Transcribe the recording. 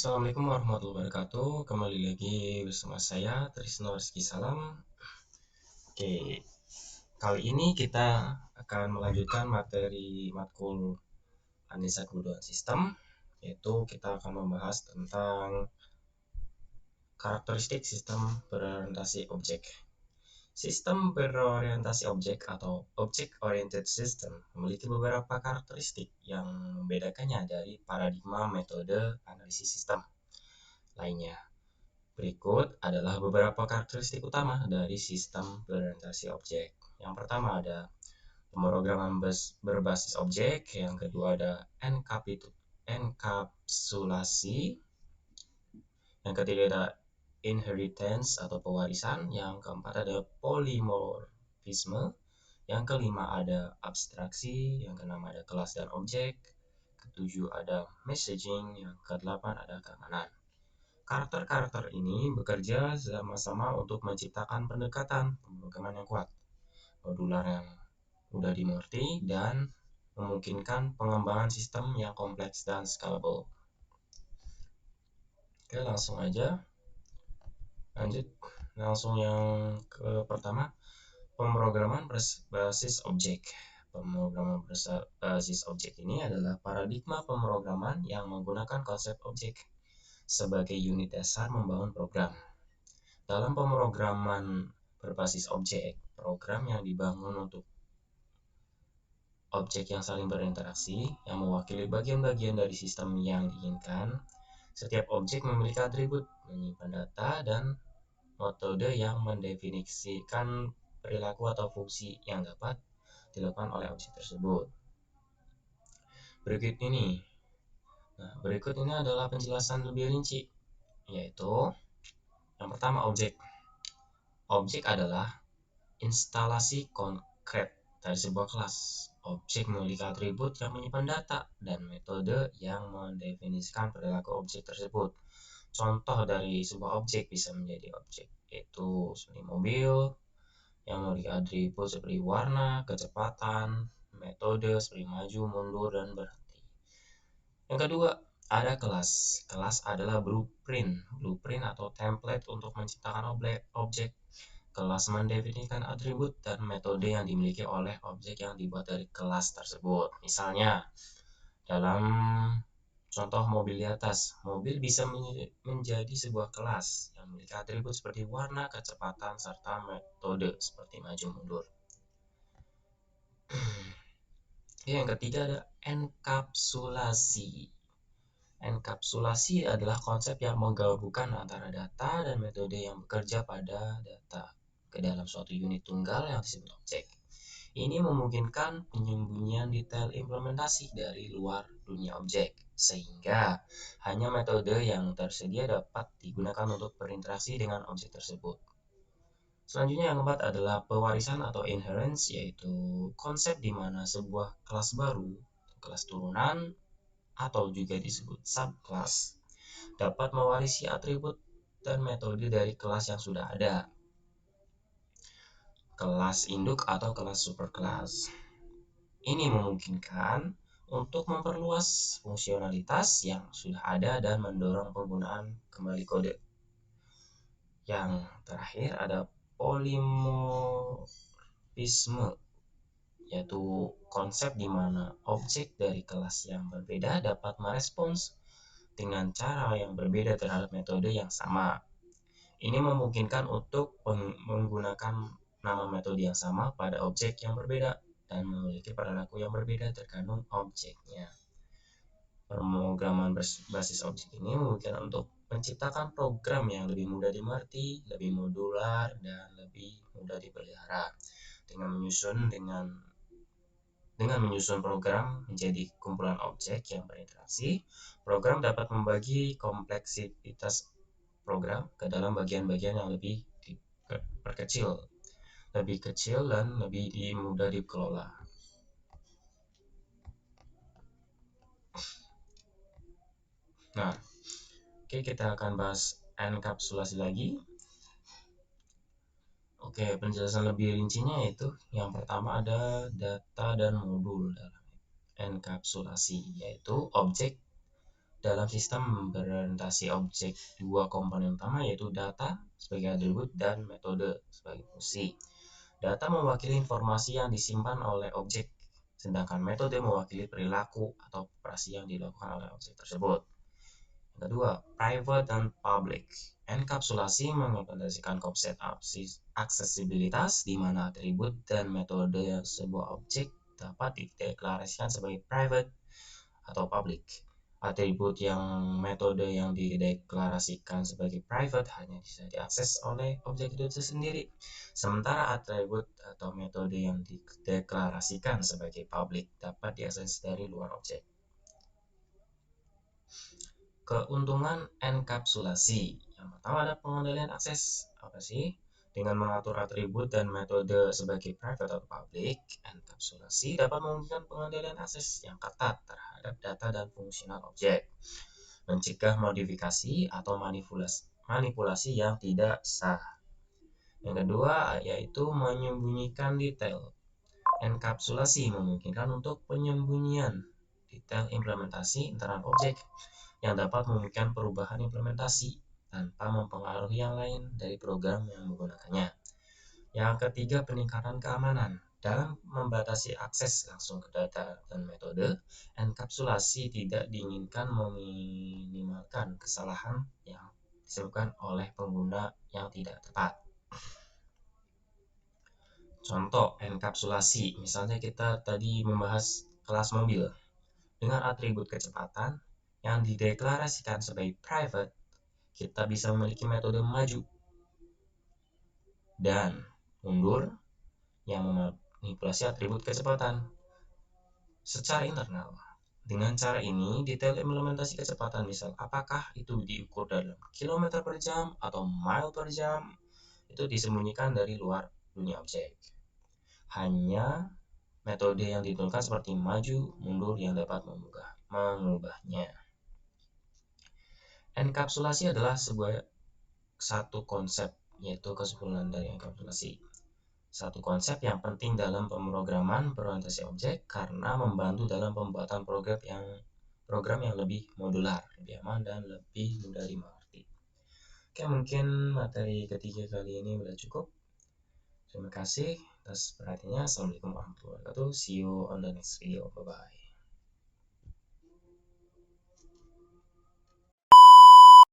Assalamualaikum warahmatullahi wabarakatuh. Kembali lagi bersama saya Trisno Rizky Salam. Oke, kali ini kita akan melanjutkan materi matkul Anissa Kebutuhan Sistem, yaitu kita akan membahas tentang karakteristik sistem berorientasi objek. Sistem berorientasi objek atau Object Oriented System memiliki beberapa karakteristik yang membedakannya dari paradigma metode analisis sistem lainnya. Berikut adalah beberapa karakteristik utama dari sistem berorientasi objek. Yang pertama ada pemrograman berbasis objek, yang kedua ada enkapsulasi, yang ketiga ada inheritance atau pewarisan, yang keempat ada polimorfisme, yang kelima ada abstraksi, yang keenam ada kelas dan objek, ketujuh ada messaging, yang kedelapan ada keamanan. Karakter-karakter ini bekerja sama-sama untuk menciptakan pendekatan pemrograman yang kuat, modular yang mudah dimengerti, dan memungkinkan pengembangan sistem yang kompleks dan scalable. Oke, langsung aja. Lanjut, langsung yang ke pertama, pemrograman berbasis objek. Pemrograman berbasis objek ini adalah paradigma pemrograman yang menggunakan konsep objek sebagai unit dasar membangun program. Dalam pemrograman berbasis objek, program yang dibangun untuk objek yang saling berinteraksi, yang mewakili bagian-bagian dari sistem yang diinginkan. Setiap objek memiliki atribut, menyimpan data, dan metode yang mendefinisikan perilaku atau fungsi yang dapat dilakukan oleh objek tersebut. Berikut ini adalah penjelasan lebih rinci, yaitu yang pertama objek. Objek adalah instalasi konkret dari sebuah kelas. Objek memiliki atribut yang menyimpan data dan metode yang mendefinisikan perilaku objek tersebut. Contoh dari sebuah objek bisa menjadi objek yaitu seperti mobil yang memiliki atribut seperti warna, kecepatan, metode seperti maju, mundur, dan berhenti. Yang kedua, ada kelas. Kelas adalah blueprint atau template untuk menciptakan objek. Kelas mendefinisikan atribut dan metode yang dimiliki oleh objek yang dibuat dari kelas tersebut. Misalnya, dalam contoh mobil di atas, mobil bisa menjadi sebuah kelas yang memiliki atribut seperti warna, kecepatan, serta metode seperti maju mundur. Yang ketiga ada enkapsulasi. Enkapsulasi adalah konsep yang menggabungkan antara data dan metode yang bekerja pada data ke dalam suatu unit tunggal yang disebut objek. Ini memungkinkan penyembunyian detail implementasi dari luar dunia objek, sehingga hanya metode yang tersedia dapat digunakan untuk berinteraksi dengan objek tersebut. Selanjutnya yang keempat adalah pewarisan atau inheritance, yaitu konsep di mana sebuah kelas baru, kelas turunan, atau juga disebut subclass, dapat mewarisi atribut dan metode dari kelas yang sudah ada. Kelas induk atau kelas superclass. Ini memungkinkan untuk memperluas fungsionalitas yang sudah ada dan mendorong penggunaan kembali kode. Yang terakhir ada polimorfisme, yaitu konsep di mana objek dari kelas yang berbeda dapat merespons dengan cara yang berbeda terhadap metode yang sama. Ini memungkinkan untuk menggunakan nama metode yang sama pada objek yang berbeda dan memiliki perilaku yang berbeda tergantung objeknya. Pemrograman berbasis objek ini memungkinkan untuk menciptakan program yang lebih mudah dimengerti, lebih modular, dan lebih mudah dipelihara. Dengan menyusun program menjadi kumpulan objek yang berinteraksi, program dapat membagi kompleksitas program ke dalam bagian-bagian yang lebih kecil dan lebih mudah dikelola. Nah, oke, kita akan bahas enkapsulasi lagi. Oke, penjelasan lebih rincinya yaitu yang pertama ada data dan modul dalam enkapsulasi, yaitu objek dalam sistem berorientasi objek dua komponen utama, yaitu data sebagai atribut dan metode sebagai fungsi. Data mewakili informasi yang disimpan oleh objek, sedangkan metode mewakili perilaku atau operasi yang dilakukan oleh objek tersebut. Yang kedua, private dan public. Enkapsulasi mengimplementasikan konsep aksesibilitas di mana atribut dan metode sebuah objek dapat dideklarasikan sebagai private atau public. Atribut yang metode yang dideklarasikan sebagai private hanya bisa diakses oleh objek itu sendiri, sementara atribut atau metode yang dideklarasikan sebagai public dapat diakses dari luar objek. Keuntungan enkapsulasi. Yang pertama ada pengendalian akses. Apa sih? Dengan mengatur atribut dan metode sebagai private atau public, enkapsulasi dapat memungkinkan pengendalian akses yang ketat terhadap data dan fungsional objek, mencegah modifikasi atau manipulasi yang tidak sah. Yang kedua yaitu menyembunyikan detail. Enkapsulasi memungkinkan untuk penyembunyian detail implementasi internal objek yang dapat memungkinkan perubahan implementasi tanpa mempengaruhi yang lain dari program yang menggunakannya. Yang ketiga, peningkatan keamanan. Dalam membatasi akses langsung ke data dan metode, enkapsulasi tidak diinginkan meminimalkan kesalahan yang disebabkan oleh pengguna yang tidak tepat. Contoh enkapsulasi, misalnya kita tadi membahas kelas mobil. Dengan atribut kecepatan yang dideklarasikan sebagai private, kita bisa memiliki metode maju dan mundur yang memanipulasi atribut kecepatan secara internal. Dengan cara ini, detail implementasi kecepatan, misal apakah itu diukur dalam kilometer per jam atau mile per jam, itu disembunyikan dari luar dunia objek. Hanya metode yang ditentukan seperti maju, mundur yang dapat mengubahnya. Enkapsulasi adalah satu konsep, yaitu kesimpulan dari enkapsulasi. Satu konsep yang penting dalam pemrograman berorientasi objek karena membantu dalam pembuatan program yang lebih modular, lebih aman, dan lebih mudah dimengerti. Oke, mungkin materi ketiga kali ini sudah cukup. Terima kasih atas perhatiannya. Assalamualaikum warahmatullahi wabarakatuh. See you on the next video. Bye-bye.